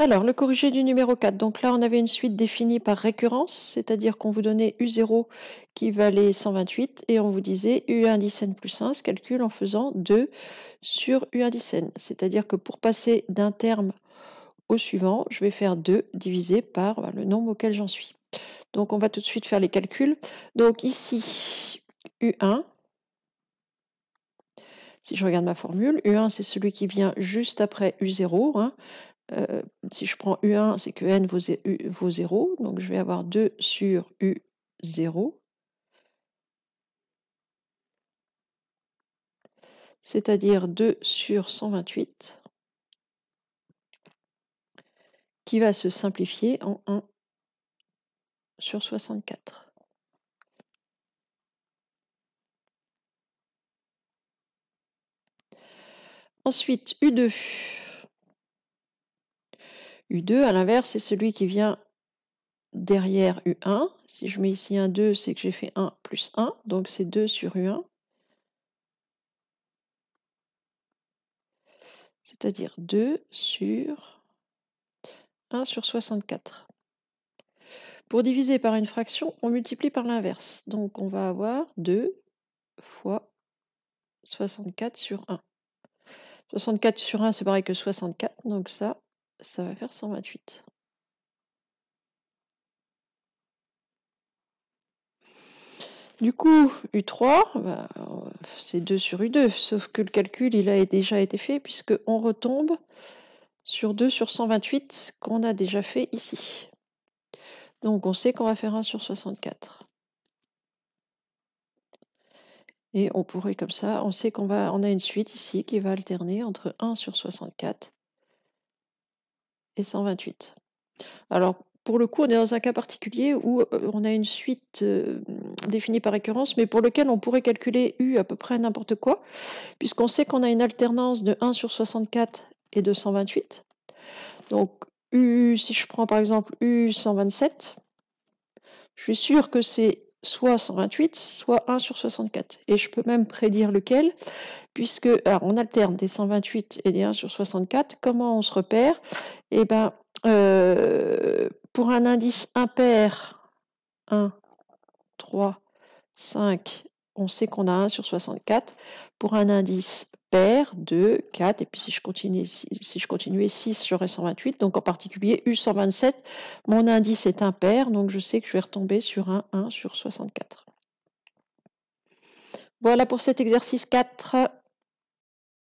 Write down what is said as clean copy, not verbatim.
Alors, le corrigé du numéro 4. Donc là, on avait une suite définie par récurrence, c'est-à-dire qu'on vous donnait U0 qui valait 128 et on vous disait U indice n plus 1 se calcule en faisant 2 sur U indice n. C'est-à-dire que pour passer d'un terme au suivant, je vais faire 2 divisé par le nombre auquel j'en suis. Donc, on va tout de suite faire les calculs. Donc ici, U1, si je regarde ma formule, U1, c'est celui qui vient juste après U0. Hein. Si je prends U1, c'est que n vaut 0. Donc, je vais avoir 2 sur U0. C'est-à-dire 2 sur 128, qui va se simplifier en 1 sur 64. Ensuite, U2. U2, à l'inverse, c'est celui qui vient derrière U1. Si je mets ici un 2, c'est que j'ai fait 1 plus 1, donc c'est 2 sur U1. C'est-à-dire 2 sur 1 sur 64. Pour diviser par une fraction, on multiplie par l'inverse. Donc on va avoir 2 fois 64 sur 1. 64 sur 1, c'est pareil que 64, donc ça va faire 128. Du coup, U3, c'est 2 sur U2, sauf que le calcul, il a déjà été fait, puisqu'on retombe sur 2 sur 128 qu'on a déjà fait ici. Donc on sait qu'on va faire 1 sur 64. Et on pourrait comme ça, on sait on a une suite ici qui va alterner entre 1 sur 64 et 128. Alors, pour le coup, on est dans un cas particulier où on a une suite définie par récurrence, mais pour lequel on pourrait calculer U à peu près n'importe quoi, puisqu'on sait qu'on a une alternance de 1 sur 64 et de 128. Donc, U, si je prends par exemple U127, je suis sûre que c'est soit 128, soit 1 sur 64. Et je peux même prédire lequel, puisque alors on alterne des 128 et des 1 sur 64. Comment on se repère? Eh bien, pour un indice impair, 1, 3, 5, on sait qu'on a 1 sur 64. Pour un indice pair, 2, 4, et puis si je continuais 6, j'aurais 128. Donc en particulier U127, mon indice est impair, donc je sais que je vais retomber sur un 1 sur 64. Voilà pour cet exercice 4.